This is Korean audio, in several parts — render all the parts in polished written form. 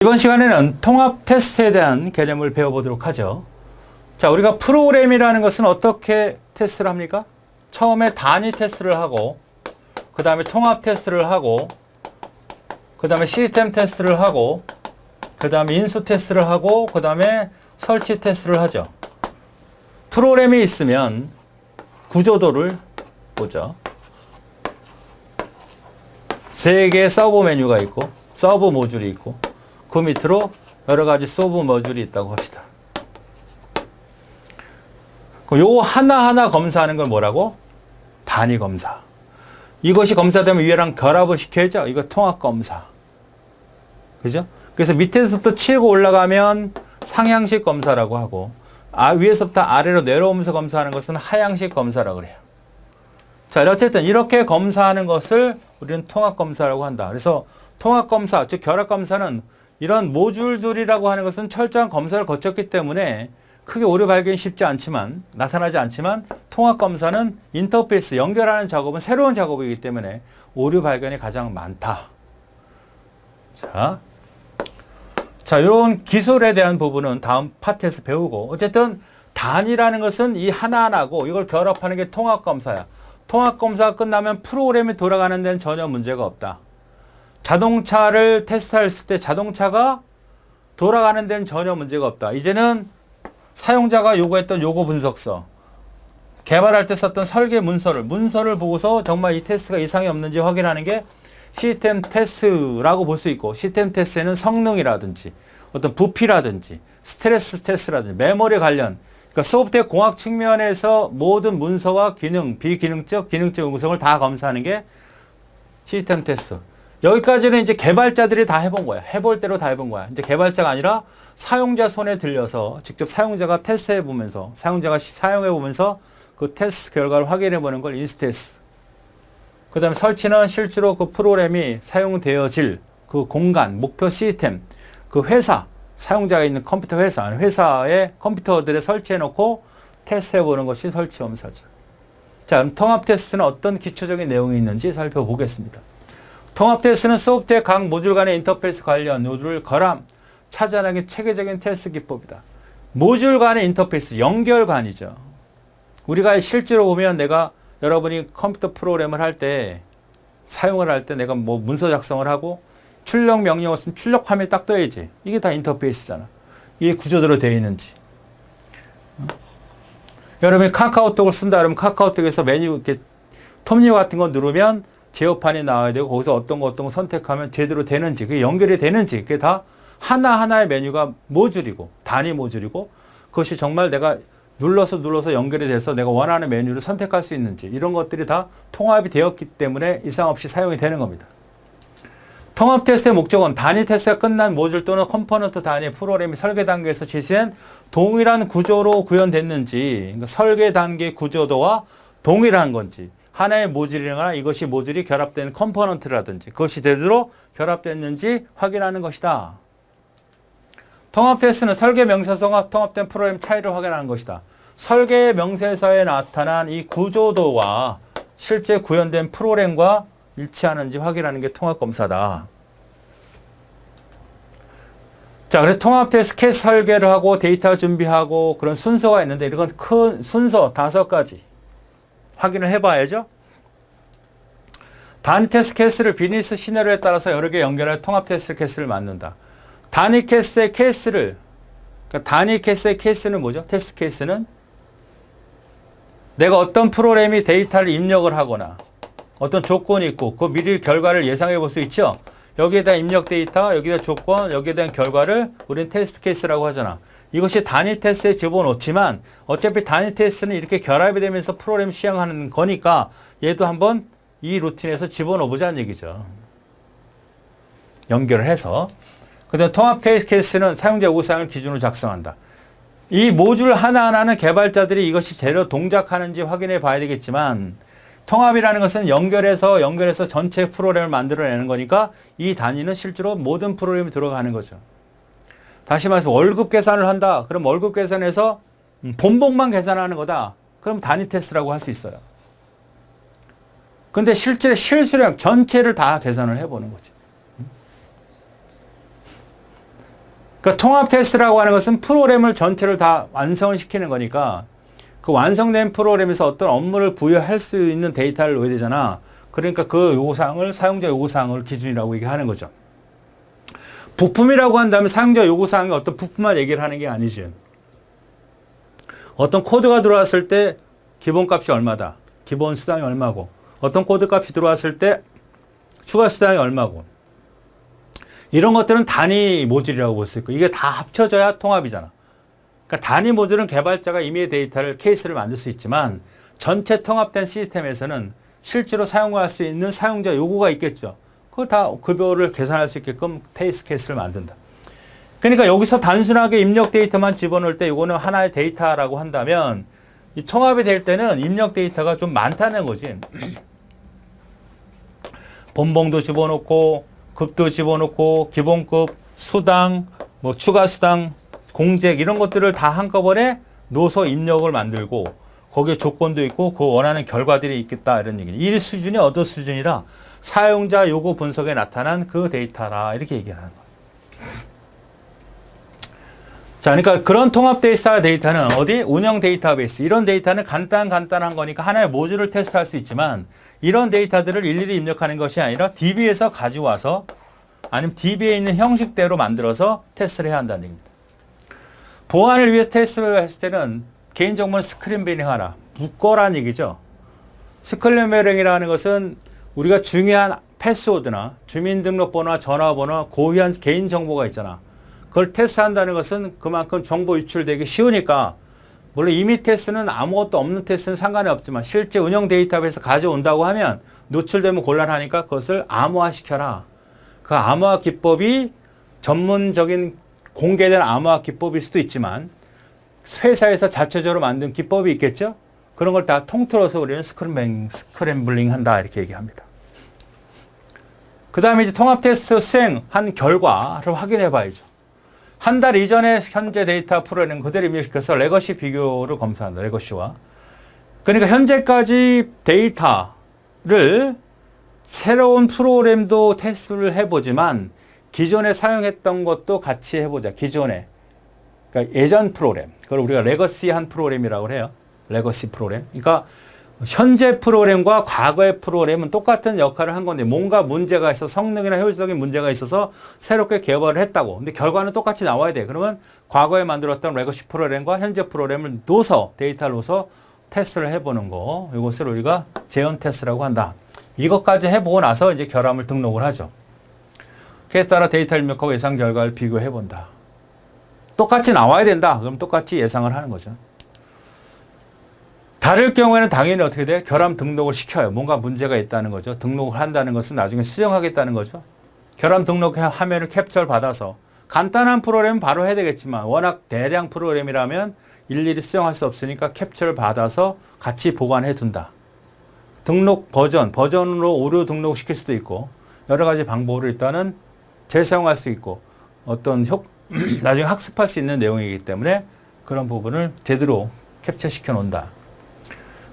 이번 시간에는 통합 테스트에 대한 개념을 배워보도록 하죠. 자, 우리가 프로그램이라는 것은 어떻게 테스트를 합니까? 처음에 단위 테스트를 하고, 그 다음에 통합 테스트를 하고, 그 다음에 시스템 테스트를 하고, 그 다음에 인수 테스트를 하고, 그 다음에 설치 테스트를 하죠. 프로그램이 있으면 구조도를 보죠. 3개의 서버 메뉴가 있고, 서버 모듈이 있고, 그 밑으로 여러 가지 서버 모듈이 있다고 합시다. 요 하나하나 검사하는 걸 뭐라고? 단위 검사. 이것이 검사되면 위에랑 결합을 시켜야죠. 이거 통합 검사. 그죠? 그래서 밑에서부터 치고 올라가면 상향식 검사라고 하고, 위에서부터 아래로 내려오면서 검사하는 것은 하향식 검사라고 그래요. 자, 어쨌든 이렇게 검사하는 것을 우리는 통합 검사라고 한다. 그래서 통합 검사, 즉 결합 검사는 이런 모듈들이라고 하는 것은 철저한 검사를 거쳤기 때문에 크게 오류 발견이 쉽지 않지만, 나타나지 않지만, 통합 검사는 인터페이스, 연결하는 작업은 새로운 작업이기 때문에 오류 발견이 가장 많다. 자, 이런 기술에 대한 부분은 다음 파트에서 배우고, 어쨌든 단위라는 것은 이 하나하나고 이걸 결합하는 게 통합 검사야. 통합 검사가 끝나면 프로그램이 돌아가는 데는 전혀 문제가 없다. 자동차를 테스트했을 때 자동차가 돌아가는 데는 전혀 문제가 없다. 이제는 사용자가 요구했던 요구 분석서, 개발할 때 썼던 설계 문서를 보고서 정말 이 테스트가 이상이 없는지 확인하는 게 시스템 테스트라고 볼 수 있고, 시스템 테스트에는 성능이라든지 어떤 부피라든지 스트레스 테스트라든지 메모리 관련, 그러니까 소프트웨어 공학 측면에서 모든 문서와 기능, 비기능적, 기능적 요구성을 다 검사하는 게 시스템 테스트. 여기까지는 이제 개발자들이 다 해본 거야. 해볼 대로 다 해본 거야. 이제 개발자가 아니라 사용자 손에 들려서 직접 사용자가 테스트해 보면서, 사용자가 사용해 보면서 그 테스트 결과를 확인해 보는 걸 인수 테스트. 그 다음에 설치는 실제로 그 프로그램이 사용되어질 그 공간, 목표 시스템, 그 회사, 사용자가 있는 컴퓨터 회사, 회사의 컴퓨터들에 설치해 놓고 테스트해 보는 것이 설치 검사죠. 자, 그럼 통합 테스트는 어떤 기초적인 내용이 있는지 살펴보겠습니다. 통합 테스트는 소프트웨어 각 모듈 간의 인터페이스 관련 모듈을 결함, 찾아내는 체계적인 테스트 기법이다. 모듈 간의 인터페이스, 연결관이죠. 우리가 실제로 보면 여러분이 컴퓨터 프로그램을 할 때, 사용을 할 때 내가 뭐 문서 작성을 하고 출력 명령을 쓰면 출력 화면이 딱 떠야지. 이게 다 인터페이스잖아. 이게 구조대로 되어 있는지. 여러분이 카카오톡을 쓴다 그러면 카카오톡에서 메뉴, 이렇게 톱니 같은 거 누르면 제어판이 나와야 되고, 거기서 어떤 거 선택하면 제대로 되는지, 그게 연결이 되는지, 그게 다 하나하나의 메뉴가 모듈이고, 단위 모듈이고, 그것이 정말 내가 눌러서 연결이 돼서 내가 원하는 메뉴를 선택할 수 있는지, 이런 것들이 다 통합이 되었기 때문에 이상 없이 사용이 되는 겁니다. 통합 테스트의 목적은 단위 테스트가 끝난 모듈 또는 컴포넌트 단위 프로그램이 설계 단계에서 지시된 동일한 구조로 구현됐는지, 그러니까 설계 단계 구조도와 동일한 건지, 하나의 모듈이나 이것이 모듈이 결합된 컴포넌트라든지 그것이 제대로 결합됐는지 확인하는 것이다. 통합 테스트는 설계 명세서와 통합된 프로그램 차이를 확인하는 것이다. 설계 명세서에 나타난 이 구조도와 실제 구현된 프로그램과 일치하는지 확인하는 게 통합 검사다. 자, 그래서 통합 테스트 케이스 설계를 하고 데이터 준비하고 그런 순서가 있는데, 이건 큰 순서 5가지 확인을 해봐야죠. 단위 테스트 케이스를 비즈니스 시나리오에 따라서 여러 개 연결할 통합 테스트 케이스를 만든다. 단위 테스트의 케이스를, 그러니까 단위 테스트의 케이스는 뭐죠? 테스트 케이스는 내가 어떤 프로그램이 데이터를 입력을 하거나 어떤 조건이 있고 그 미리 결과를 예상해 볼 수 있죠. 여기에다 입력 데이터, 여기에다 조건, 여기에 대한 결과를 우리는 테스트 케이스라고 하잖아. 이것이 단위 테스트에 집어넣지만 어차피 단위 테스트는 이렇게 결합이 되면서 프로그램 시행하는 거니까 얘도 한번 이 루틴에서 집어넣어보자는 얘기죠. 연결을 해서. 그 다음에 통합 테스트 케이스는 사용자 요구사항을 기준으로 작성한다. 이 모듈 하나하나는 개발자들이 이것이 제대로 동작하는지 확인해 봐야 되겠지만, 통합이라는 것은 연결해서 전체 프로그램을 만들어내는 거니까 이 단위는 실제로 모든 프로그램이 들어가는 거죠. 다시 말해서 월급 계산을 한다. 그럼 월급 계산에서 본봉만 계산하는 거다. 그럼 단위 테스트라고 할 수 있어요. 근데 실제 실수령 전체를 다 계산을 해보는 거지. 그러니까 통합 테스트라고 하는 것은 프로그램을 전체를 다 완성을 시키는 거니까 그 완성된 프로그램에서 어떤 업무를 부여할 수 있는 데이터를 넣어야 되잖아. 그러니까 그 요구사항을 사용자 요구사항을 기준이라고 얘기하는 거죠. 부품이라고 한다면 사용자 요구사항이 어떤 부품만 얘기를 하는 게 아니지. 어떤 코드가 들어왔을 때 기본값이 얼마다. 기본 수당이 얼마고. 어떤 코드값이 들어왔을 때 추가 수당이 얼마고. 이런 것들은 단위 모듈이라고 볼 수 있고 이게 다 합쳐져야 통합이잖아. 그러니까 단위 모듈은 개발자가 임의의 데이터를 케이스를 만들 수 있지만 전체 통합된 시스템에서는 실제로 사용할 수 있는 사용자 요구가 있겠죠. 그걸 다 급여를 계산할 수 있게끔 테이스 케이스를 만든다. 그러니까 여기서 단순하게 입력 데이터만 집어넣을 때 이거는 하나의 데이터라고 한다면 이 통합이 될 때는 입력 데이터가 좀 많다는 거지. 본봉도 집어넣고 급도 집어넣고 기본급, 수당, 뭐 추가 수당, 공제 이런 것들을 다 한꺼번에 넣어서 입력을 만들고 거기에 조건도 있고 그 원하는 결과들이 있겠다 이런 얘기죠. 이 수준이 어떤 수준이라 사용자 요구 분석에 나타난 그 데이터라 이렇게 얘기하는 거예요. 자, 그러니까 그런 통합 데이터는 어디? 운영 데이터베이스. 이런 데이터는 간단한 거니까 하나의 모듈을 테스트할 수 있지만 이런 데이터들을 일일이 입력하는 것이 아니라 DB에서 가져와서 아니면 DB에 있는 형식대로 만들어서 테스트를 해야 한다는 얘기입니다. 보안을 위해서 테스트를 했을 때는 개인정보는 스크린베링하라. 묶어라는 얘기죠. 스크린베링이라는 것은 우리가 중요한 패스워드나 주민등록번호나 전화번호, 고유한 개인정보가 있잖아. 그걸 테스트한다는 것은 그만큼 정보 유출되기 쉬우니까 물론 이미 테스트는 아무것도 없는 테스트는 상관이 없지만 실제 운영 데이터베이스에서 가져온다고 하면 노출되면 곤란하니까 그것을 암호화시켜라. 그 암호화 기법이 전문적인 공개된 암호화 기법일 수도 있지만 회사에서 자체적으로 만든 기법이 있겠죠? 그런 걸 다 통틀어서 우리는 스크램블링 한다 이렇게 얘기합니다. 그 다음에 이제 통합 테스트 수행한 결과를 확인해 봐야죠. 한 달 이전에 현재 데이터 프로그램 그대로 입력시켜서 레거시 비교를 검사한다. 레거시와. 그러니까 현재까지 데이터를 새로운 프로그램도 테스트를 해보지만 기존에 사용했던 것도 같이 해보자. 기존에. 그러니까 예전 프로그램. 그걸 우리가 레거시한 프로그램이라고 해요. 레거시 프로그램. 그러니까 현재 프로그램과 과거의 프로그램은 똑같은 역할을 한 건데 뭔가 문제가 있어서 성능이나 효율적인 문제가 있어서 새롭게 개발을 했다고. 근데 결과는 똑같이 나와야 돼. 그러면 과거에 만들었던 레거시 프로그램과 현재 프로그램을 넣어서 데이터를 넣어서 테스트를 해보는 거. 이것을 우리가 재현 테스트라고 한다. 이것까지 해보고 나서 이제 결함을 등록을 하죠. 그에 따라 데이터를 입력하고 예상 결과를 비교해 본다. 똑같이 나와야 된다. 그럼 똑같이 예상을 하는 거죠. 다를 경우에는 당연히 어떻게 돼? 결함 등록을 시켜요. 뭔가 문제가 있다는 거죠. 등록을 한다는 것은 나중에 수정하겠다는 거죠. 결함 등록 화면을 캡처를 받아서 간단한 프로그램은 바로 해야 되겠지만 워낙 대량 프로그램이라면 일일이 수정할 수 없으니까 캡처를 받아서 같이 보관해 둔다. 등록 버전으로 오류 등록시킬 수도 있고 여러 가지 방법으로 일단은 재사용할 수 있고 어떤 나중에 학습할 수 있는 내용이기 때문에 그런 부분을 제대로 캡처시켜 놓는다.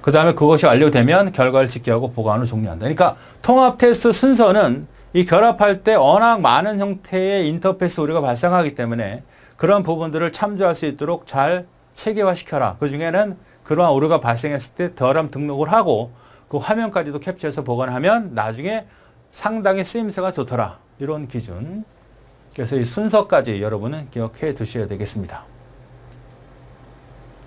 그 다음에 그것이 완료되면 결과를 집계하고 보관을 종료한다. 그러니까 통합 테스트 순서는 이 결합할 때 워낙 많은 형태의 인터페이스 오류가 발생하기 때문에 그런 부분들을 참조할 수 있도록 잘 체계화시켜라. 그 중에는 그러한 오류가 발생했을 때 결함 등록을 하고 그 화면까지도 캡처해서 보관하면 나중에 상당히 쓰임새가 좋더라. 이런 기준. 그래서 이 순서까지 여러분은 기억해 두셔야 되겠습니다.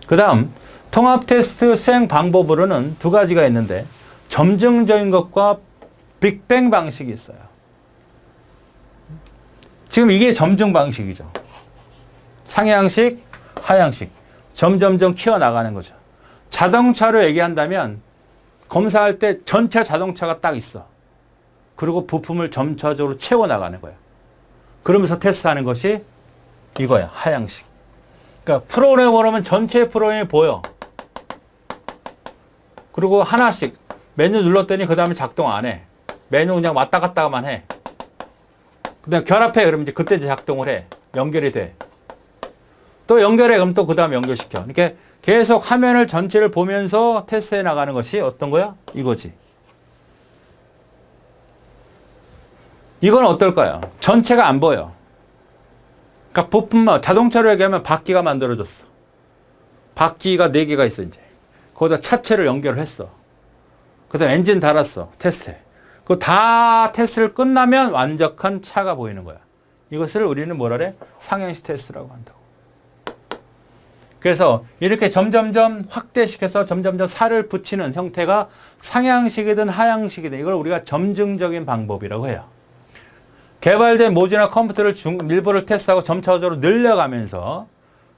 그 다음 통합 테스트 수행 방법으로는 두 가지가 있는데 점증적인 것과 빅뱅 방식이 있어요. 지금 이게 점증 방식이죠. 상향식, 하향식. 점점점 키워나가는 거죠. 자동차로 얘기한다면 검사할 때 전체 자동차가 딱 있어. 그리고 부품을 점차적으로 채워나가는 거예요. 그러면서 테스트하는 것이 이거야. 하향식. 그러니까 프로그램을 하면 전체 프로그램이 보여. 그리고 하나씩 메뉴 눌렀더니 그 다음에 작동 안 해. 메뉴 그냥 왔다 갔다만 해. 그 다음에 결합해. 그러면 이제 그때 이제 작동을 해. 연결이 돼. 또 연결해. 그럼 또 그 다음에 연결시켜. 이렇게 계속 화면을 전체를 보면서 테스트해 나가는 것이 어떤 거야? 이거지. 이건 어떨까요? 전체가 안 보여. 그러니까 부품만 자동차로 얘기하면 바퀴가 만들어졌어. 바퀴가 4개가 있어 이제. 거기다 차체를 연결을 했어. 그다음 엔진 달았어. 테스트해. 그 다 테스트를 끝나면 완벽한 차가 보이는 거야. 이것을 우리는 뭐라 그래? 상향식 테스트라고 한다고. 그래서 이렇게 점점점 확대시켜서 점점점 살을 붙이는 형태가 상향식이든 하향식이든 이걸 우리가 점증적인 방법이라고 해요. 개발된 모듈이나 컴퓨터를 일부를 테스트하고 점차적으로 늘려가면서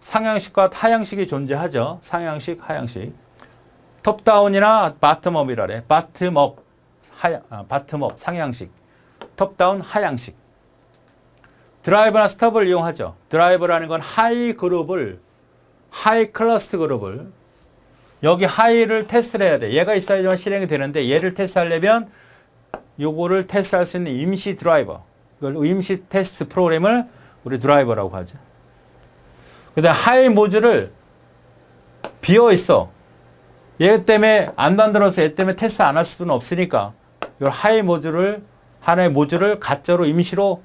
상향식과 하향식이 존재하죠. 상향식, 하향식. 톱다운이나 바텀업이라 그래. 바텀업, 상향식. 톱다운, 하향식. 드라이버나 스톱을 이용하죠. 드라이버라는 건 하이 클러스트 그룹을 여기 하이를 테스트를 해야 돼. 얘가 있어야지만 실행이 되는데 얘를 테스트하려면 요거를 테스트할 수 있는 임시 드라이버. 이걸 임시 테스트 프로그램을 우리 드라이버라고 하죠. 그다음 하이 모듈을 비어 있어. 얘 때문에 안 만들어서 얘 때문에 테스트 안 할 수는 없으니까 이걸 하이 모듈을 하나의 모듈을 가짜로 임시로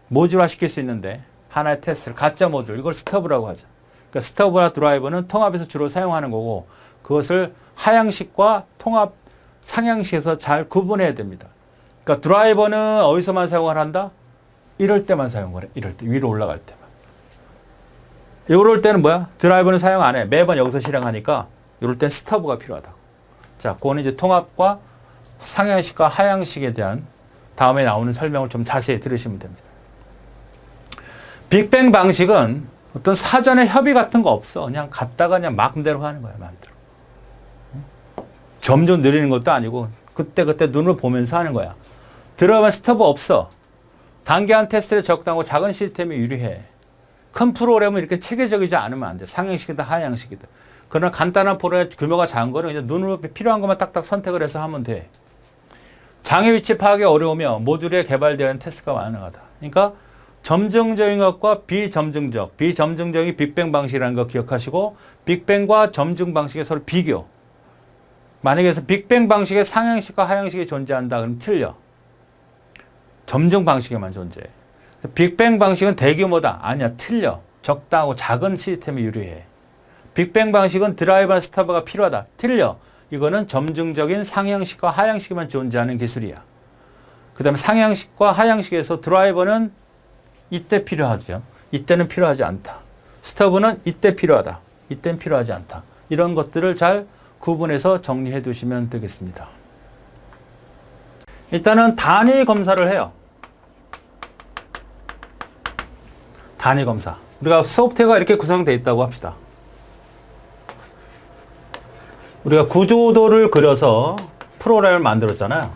모듈화 시킬 수 있는데 하나의 테스트를 가짜 모듈 이걸 스터브라고 하죠. 그러니까 스터브나 드라이버는 통합에서 주로 사용하는 거고 그것을 하향식과 통합 상향식에서 잘 구분해야 됩니다. 그러니까 드라이버는 어디서만 사용을 한다? 이럴 때만 사용을 해. 이럴 때 위로 올라갈 때만. 이럴 때는 뭐야? 드라이버는 사용 안 해. 매번 여기서 실행하니까 이럴 땐 스터브가 필요하다고. 자, 그거는 이제 통합과 상향식과 하향식에 대한 다음에 나오는 설명을 좀 자세히 들으시면 됩니다. 빅뱅 방식은 어떤 사전에 협의 같은 거 없어. 그냥 갔다가 그냥 마음대로 하는 거야, 마음대로. 점점 느리는 것도 아니고 그때그때 눈을 보면서 하는 거야. 들어가면 스톱 없어. 단계한 테스트를 적당하고 작은 시스템이 유리해. 큰 프로그램은 이렇게 체계적이지 않으면 안 돼. 상향식이든 하향식이든. 그러나 간단한 프로그램 규모가 작은 거는 이제 눈으로 필요한 것만 딱딱 선택을 해서 하면 돼. 장애 위치 파악이 어려우며 모듈에 개발되는 테스트가 가능하다. 그러니까 점증적인 것과 비점증적, 비점증적이 빅뱅 방식이라는 거 기억하시고 빅뱅과 점증 방식의 서로 비교. 만약에 빅뱅 방식의 상향식과 하향식이 존재한다 그러면 틀려. 점증 방식에만 존재해. 빅뱅 방식은 대규모다. 아니야, 틀려. 적당하고 작은 시스템이 유리해. 빅뱅 방식은 드라이버나 스타버가 필요하다. 틀려. 이거는 점증적인 상향식과 하향식에만 존재하는 기술이야. 그 다음에 상향식과 하향식에서 드라이버는 이때 필요하죠. 이때는 필요하지 않다. 스터브는 이때 필요하다. 이때는 필요하지 않다. 이런 것들을 잘 구분해서 정리해 두시면 되겠습니다. 일단은 단위 검사를 해요. 단위 검사. 우리가 소프트웨어가 이렇게 구성되어 있다고 합시다. 우리가 구조도를 그려서 프로그램을 만들었잖아요.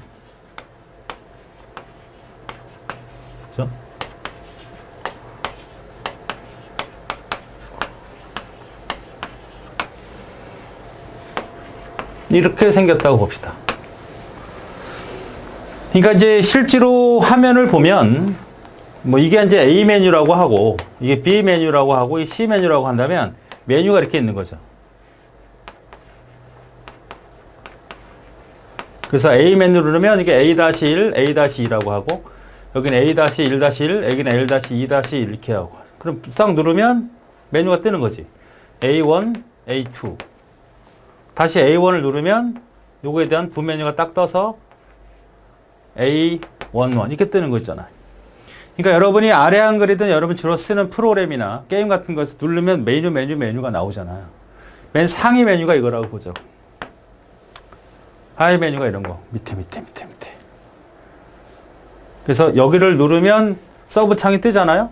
그렇죠? 이렇게 생겼다고 봅시다. 그러니까 이제 실제로 화면을 보면 뭐 이게 이제 A 메뉴라고 하고 이게 B 메뉴라고 하고 이 C 메뉴라고 한다면 메뉴가 이렇게 있는 거죠. 그래서 A 메뉴를 누르면 이게 A-1, A-2라고 하고 여기는 A-1-1, 여기는 L-2-1 이렇게 하고 그럼 싹 누르면 메뉴가 뜨는 거지. A1, A2 다시 A1을 누르면 요거에 대한 부메뉴가 딱 떠서 A11 이렇게 뜨는 거 있잖아요. 그러니까 여러분이 아래 한글이든 여러분 주로 쓰는 프로그램이나 게임 같은 것을 누르면 메뉴가 나오잖아요. 맨 상위 메뉴가 이거라고 보자고. 하위 메뉴가 이런 거. 밑에. 그래서 여기를 누르면 서브 창이 뜨잖아요.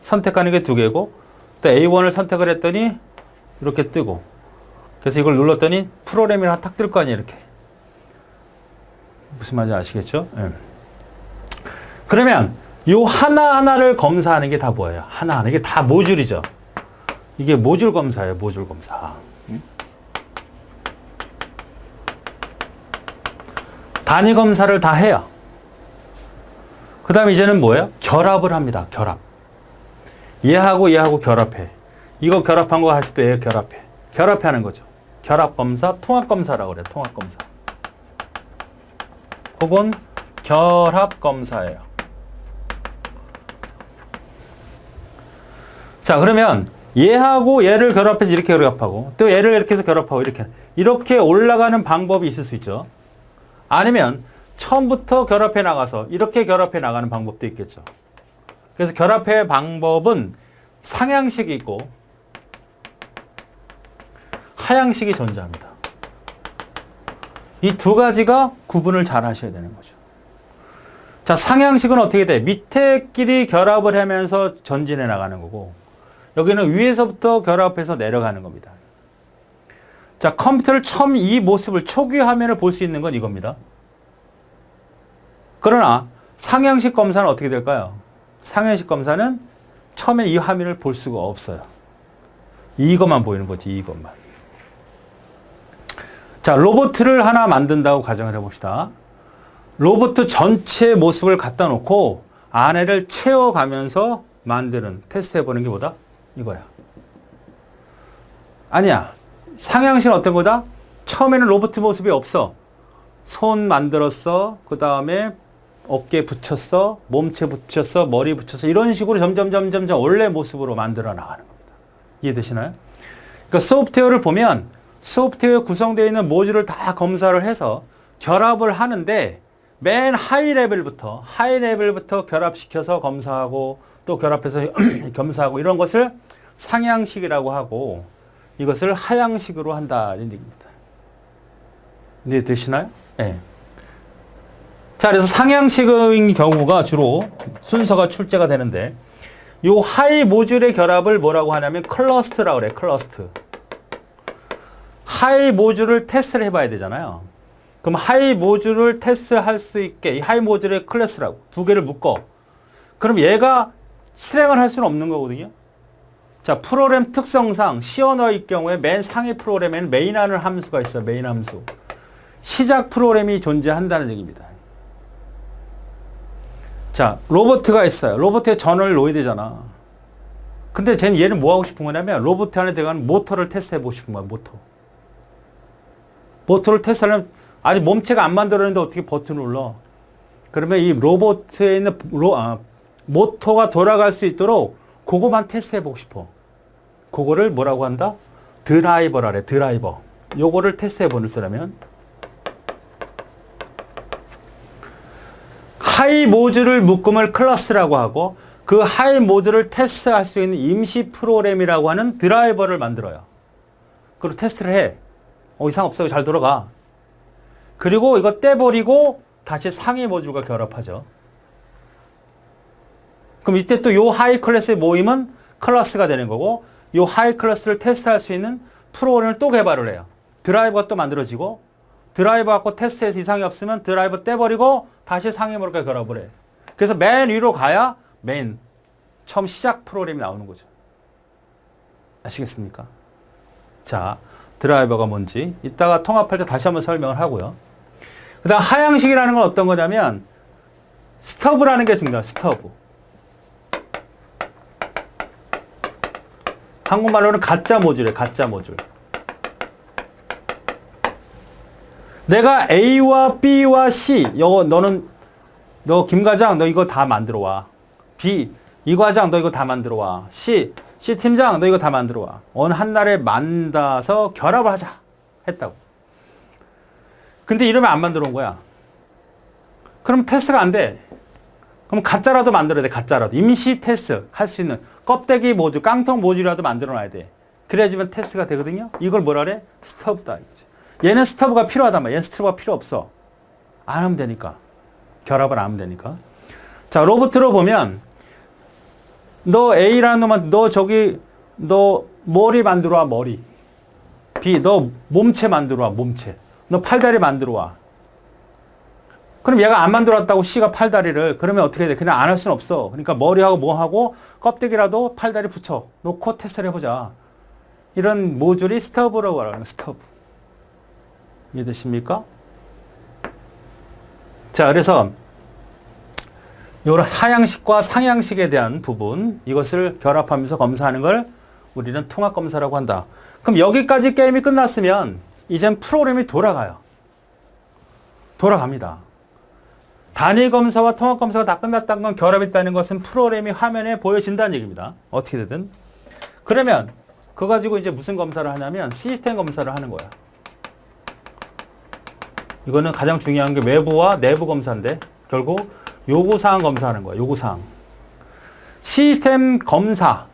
선택하는 게 2개고 또 A1을 선택을 했더니 이렇게 뜨고 그래서 이걸 눌렀더니 프로그램이 하나 탁 뜰 거 아니에요. 이렇게. 무슨 말인지 아시겠죠? 네. 그러면 이 하나하나를 검사하는 게 다 뭐예요? 하나하나. 이게 다 모듈이죠. 이게 모듈 검사예요. 모듈 검사. 단위 검사를 다 해요. 그 다음에 이제는 뭐예요? 결합을 합니다. 결합. 얘하고 결합해. 이거 결합한 거 다시 또 얘 결합해. 결합하는 거죠. 결합 검사, 통합 검사라고 그래요. 통합 검사. 혹은 결합 검사예요. 자, 그러면 얘하고 얘를 결합해서 이렇게 결합하고 또 얘를 이렇게 해서 결합하고 이렇게 올라가는 방법이 있을 수 있죠. 아니면 처음부터 결합해 나가서 이렇게 결합해 나가는 방법도 있겠죠. 그래서 결합의 방법은 상향식이 있고 하향식이 존재합니다. 이 두 가지가 구분을 잘 하셔야 되는 거죠. 자, 상향식은 어떻게 돼? 밑에 끼리 결합을 하면서 전진해 나가는 거고 여기는 위에서부터 결합해서 내려가는 겁니다. 자, 컴퓨터를 처음 이 모습을 초기 화면을 볼 수 있는 건 이겁니다. 그러나 상향식 검사는 어떻게 될까요? 상향식 검사는 처음에 이 화면을 볼 수가 없어요. 이것만 보이는 거지, 이것만. 자, 로봇을 하나 만든다고 가정을 해봅시다. 로봇 전체 모습을 갖다 놓고 안에를 채워가면서 만드는, 테스트 해보는 게 뭐다? 이거야. 아니야. 상향식은 어떤 거다? 처음에는 로봇 모습이 없어. 손 만들었어. 그 다음에 어깨 붙였어. 몸체 붙였어. 머리 붙였어. 이런 식으로 점점 원래 모습으로 만들어 나가는 겁니다. 이해되시나요? 그러니까 소프트웨어를 보면 소프트웨어 구성되어 있는 모듈을 다 검사를 해서 결합을 하는데 맨 하이 레벨부터 결합시켜서 검사하고 또 결합해서 검사하고 이런 것을 상향식이라고 하고 이것을 하향식으로 한다 이런 얘기입니다. 이해되시나요? 네. 자, 그래서 상향식의 경우가 주로 순서가 출제가 되는데 이 하이 모듈의 결합을 뭐라고 하냐면 클러스트라고 그래. 클러스트. 하이 모듈을 테스트를 해봐야 되잖아요. 그럼 하이 모듈을 테스트할 수 있게 이 하이 모듈의 클래스라고 두 개를 묶어. 그럼 얘가 실행을 할 수는 없는 거거든요. 자, 프로그램 특성상 C 언어의 경우에 맨 상위 프로그램에는 메인이라는 함수가 있어요. 메인 함수. 시작 프로그램이 존재한다는 얘기입니다. 자, 로봇가 있어요. 로봇에 전원을 놓아야 되잖아. 근데 얘는 뭐 하고 싶은 거냐면 로봇 안에 들어가는 모터를 테스트해 보고 싶은 거야. 모터를 테스트하려면 아직 몸체가 안 만들어졌는데 어떻게 버튼을 눌러? 그러면 이 로봇에 있는 모터가 돌아갈 수 있도록 그거만 테스트해 보고 싶어. 그거를 뭐라고 한다? 드라이버라 그래. 드라이버. 요거를 테스트해 보려면 하이 모듈을 묶음을 클래스라고 하고 그 하이 모듈을 테스트할 수 있는 임시 프로그램이라고 하는 드라이버를 만들어요. 그리고 테스트를 해. 이상 없어요. 잘 돌아가. 그리고 이거 떼버리고 다시 상위 모듈과 결합하죠. 그럼 이때 또 요 하이 클래스의 모임은 클래스가 되는 거고 요 하이 클래스를 테스트할 수 있는 프로그램을 또 개발을 해요. 드라이버가 또 만들어지고 드라이버 갖고 테스트해서 이상이 없으면 드라이버 떼버리고 다시 상위 모듈과 결합을 해. 그래서 맨 위로 가야 메인 처음 시작 프로그램이 나오는 거죠. 아시겠습니까? 자, 드라이버가 뭔지 이따가 통합할 때 다시 한번 설명을 하고요. 그 다음 하향식이라는 건 어떤 거냐면 스터브라는 게 중요해요. 스터브. 한국말로는 가짜 모듈이에요. 가짜 모듈. 내가 A와 B와 C 너 김과장 너 이거 다 만들어 와. B 이 과장 너 이거 다 만들어 와. C 팀장 너 이거 다 만들어 와. 어느 한 날에 만나서 결합을 하자 했다고. 근데 이러면 안 만들어 온 거야. 그럼 테스트가 안 돼. 그럼 가짜라도 만들어야 돼. 가짜라도. 임시 테스트 할 수 있는 껍데기 모듈, 깡통 모듈이라도 만들어 놔야 돼. 그래야지만 테스트가 되거든요. 이걸 뭐라 그래? 스터브다. 얘는 스터브가 필요하단 말이야. 얘는 스터브가 필요 없어. 안 하면 되니까. 결합을 안 하면 되니까. 자, 로봇으로 보면 너 A라는 놈한테 너 머리 만들어 와. 머리. B 너 몸체 만들어 와. 몸체. 너 팔다리 만들어 와. 그럼 얘가 안 만들었다고 C가 팔다리를 그러면 어떻게 해야 돼? 그냥 안 할 수는 없어. 그러니까 머리하고 뭐하고 껍데기라도 팔다리 붙여 놓고 테스트를 해보자. 이런 모듈이 스터브라고 하는 스터브. 이해되십니까? 자, 그래서 이런 하향식과 상향식에 대한 부분 이것을 결합하면서 검사하는 걸 우리는 통합검사라고 한다. 그럼 여기까지 게임이 끝났으면 이젠 프로그램이 돌아가요. 돌아갑니다. 단위검사와 통합검사가 다 끝났다는 건 결합했다는 것은 프로그램이 화면에 보여진다는 얘기입니다. 어떻게 되든. 그러면 그거 가지고 이제 무슨 검사를 하냐면 시스템 검사를 하는 거야. 이거는 가장 중요한 게 외부와 내부 검사인데 결국 요구사항 검사하는 거야. 요구사항. 시스템 검사.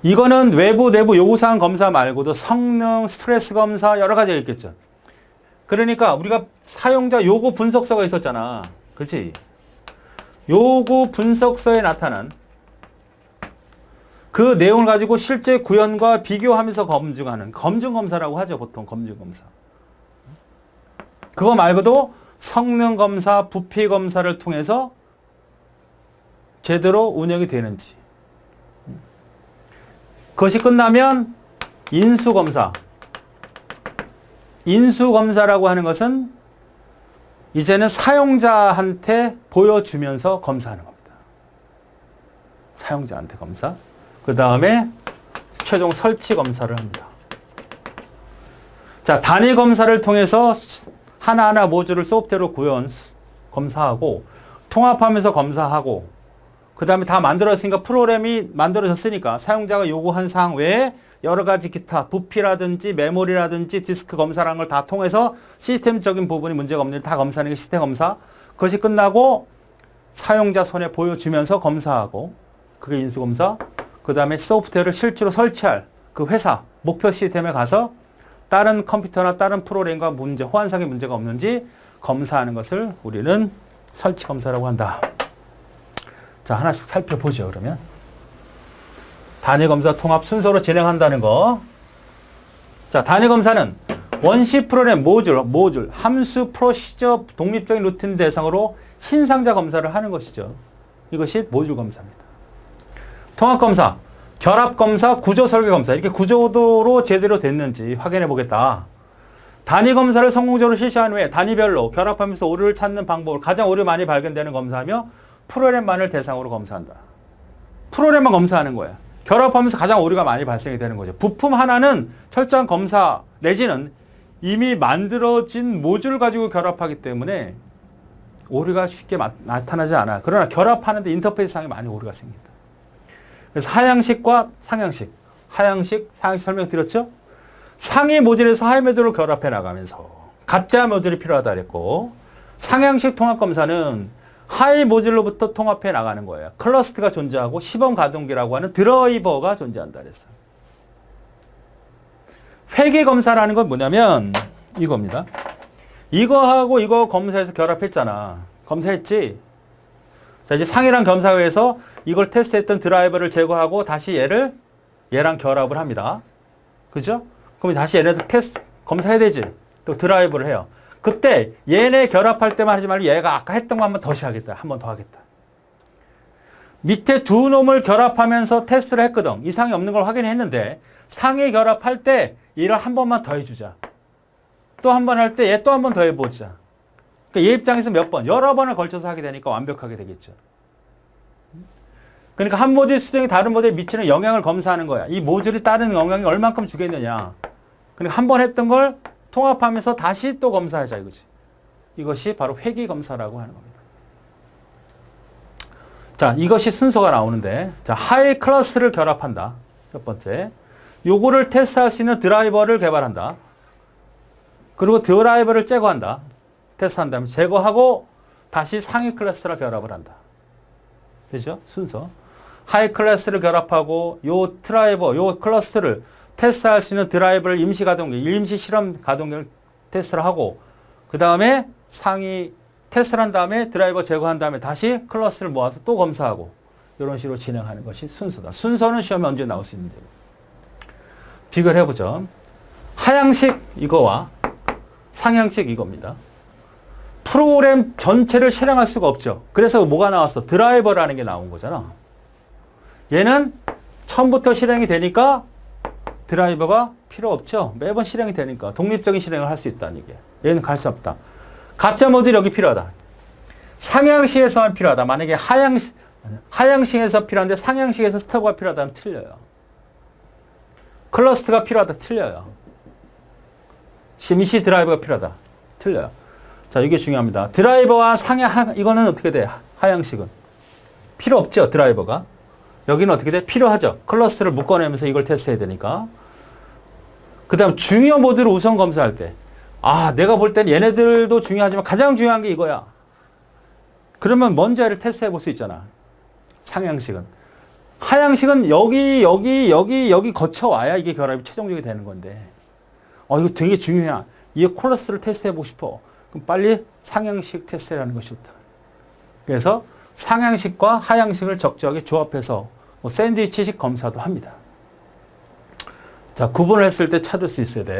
이거는 외부, 내부 요구사항 검사 말고도 성능, 스트레스 검사 여러 가지가 있겠죠. 그러니까 우리가 사용자 요구 분석서가 있었잖아. 그렇지? 요구 분석서에 나타난 그 내용을 가지고 실제 구현과 비교하면서 검증하는 검증 검사라고 하죠. 보통 검증 검사. 그거 말고도 성능 검사, 부피 검사를 통해서 제대로 운영이 되는지. 그것이 끝나면 인수 검사. 인수 검사라고 하는 것은 이제는 사용자한테 보여주면서 검사하는 겁니다. 사용자한테 검사. 그 다음에 최종 설치 검사를 합니다. 자, 단위 검사를 통해서 하나하나 모듈을 소프트웨어로 구현, 검사하고 통합하면서 검사하고 그 다음에 다 만들어졌으니까 프로그램이 만들어졌으니까 사용자가 요구한 사항 외에 여러 가지 기타 부피라든지 메모리라든지 디스크 검사라는 걸 다 통해서 시스템적인 부분이 문제가 없는지 다 검사하는 게 시스템 검사. 그것이 끝나고 사용자 손에 보여주면서 검사하고 그게 인수 검사. 그 다음에 소프트웨어를 실제로 설치할 그 회사 목표 시스템에 가서 다른 컴퓨터나 다른 프로그램과 문제, 호환상의 문제가 없는지 검사하는 것을 우리는 설치 검사라고 한다. 자, 하나씩 살펴보죠, 그러면. 단위 검사 통합 순서로 진행한다는 거. 자, 단위 검사는 원시 프로그램 모듈, 함수, 프로시저, 독립적인 루틴 대상으로 흰 상자 검사를 하는 것이죠. 이것이 모듈 검사입니다. 통합 검사, 결합 검사, 구조 설계 검사. 이렇게 구조도로 제대로 됐는지 확인해 보겠다. 단위 검사를 성공적으로 실시한 후에 단위별로 결합하면서 오류를 찾는 방법을 가장 오류 많이 발견되는 검사하며 프로그램만을 대상으로 검사한다. 프로그램만 검사하는 거야. 결합하면서 가장 오류가 많이 발생이 되는 거죠. 부품 하나는 철저한 검사 내지는 이미 만들어진 모듈 가지고 결합하기 때문에 오류가 쉽게 나타나지 않아. 그러나 결합하는데 인터페이스상에 많이 오류가 생긴다. 그래서 하향식과 상향식, 하향식, 상향식 설명드렸죠? 상위 모듈에서 하위 모듈을 결합해 나가면서 가짜 모듈이 필요하다 그랬고, 상향식 통합 검사는 하위 모듈로부터 통합해 나가는 거예요. 클러스트가 존재하고 시범 가동기라고 하는 드라이버가 존재한다 그랬어요. 회계 검사라는 건 뭐냐면 이겁니다. 이거하고 이거 검사해서 결합했잖아. 검사했지? 자, 이제 상이랑 검사해서 이걸 테스트했던 드라이버를 제거하고 다시 얘랑 결합을 합니다. 그죠? 그럼 다시 얘네들 테스트, 검사해야 되지. 또 드라이버를 해요. 그때 얘네 결합할 때만 하지 말고 얘가 아까 했던 거 한 번 더 하겠다. 한 번 더 하겠다. 밑에 두 놈을 결합하면서 테스트를 했거든. 이상이 없는 걸 확인했는데 상이 결합할 때 얘를 한 번만 더 해주자. 또 한 번 할 때 얘 또 한 번 더 해보자. 그러니까 얘 입장에서 몇 번, 여러 번을 걸쳐서 하게 되니까 완벽하게 되겠죠. 그러니까 한 모듈 수정이 다른 모듈에 미치는 영향을 검사하는 거야. 이 모듈이 다른 영향이 얼만큼 주겠느냐. 그러니까 한 번 했던 걸 통합하면서 다시 또 검사하자 이거지. 이것이 바로 회귀 검사라고 하는 겁니다. 자, 이것이 순서가 나오는데, 자, 하이 클러스를 결합한다. 첫 번째. 요거를 테스트할 수 있는 드라이버를 개발한다. 그리고 드라이버를 제거한다. 테스트한 다음에 제거하고 다시 상위 클래스랑 결합을 한다. 되죠? 순서. 하이 클래스를 결합하고 요 드라이버, 요 클러스터를 테스트할 수 있는 드라이버를 임시 가동기, 임시 실험 가동기를 테스트를 하고 그 다음에 상위 테스트를 한 다음에 드라이버 제거한 다음에 다시 클러스를 모아서 또 검사하고 이런 식으로 진행하는 것이 순서다. 순서는 시험에 언제 나올 수 있는데 비교를 해보죠. 하향식 이거와 상향식 이겁니다. 프로그램 전체를 실행할 수가 없죠. 그래서 뭐가 나왔어? 드라이버라는 게 나온 거잖아. 얘는 처음부터 실행이 되니까 드라이버가 필요 없죠. 매번 실행이 되니까 독립적인 실행을 할 수 있다는 얘기야. 얘는 갈 수 없다. 가짜 모듈이 여기 필요하다. 상향식에서만 필요하다. 만약에 하향식에서 필요한데 상향식에서 스터브가 필요하다면 틀려요. 클러스트가 필요하다. 틀려요. 임시 드라이버가 필요하다. 틀려요. 자, 이게 중요합니다. 드라이버와 이거는 어떻게 돼? 하향식은. 필요 없죠, 드라이버가. 여기는 어떻게 돼? 필요하죠. 클러스터를 묶어내면서 이걸 테스트해야 되니까. 그 다음 중요 모듈을 우선 검사할 때. 아, 내가 볼 땐 얘네들도 중요하지만 가장 중요한 게 이거야. 그러면 먼저 얘를 테스트해 볼 수 있잖아. 상향식은. 하향식은 여기 거쳐와야 이게 결합이 최종적이 되는 건데. 이거 되게 중요해. 이 콜러스를 테스트해 보고 싶어. 그럼 빨리 상향식 테스트를 하는 것이 좋다. 그래서 상향식과 하향식을 적절하게 조합해서 샌드위치식 검사도 합니다. 자, 구분을 했을 때 찾을 수 있어야 돼.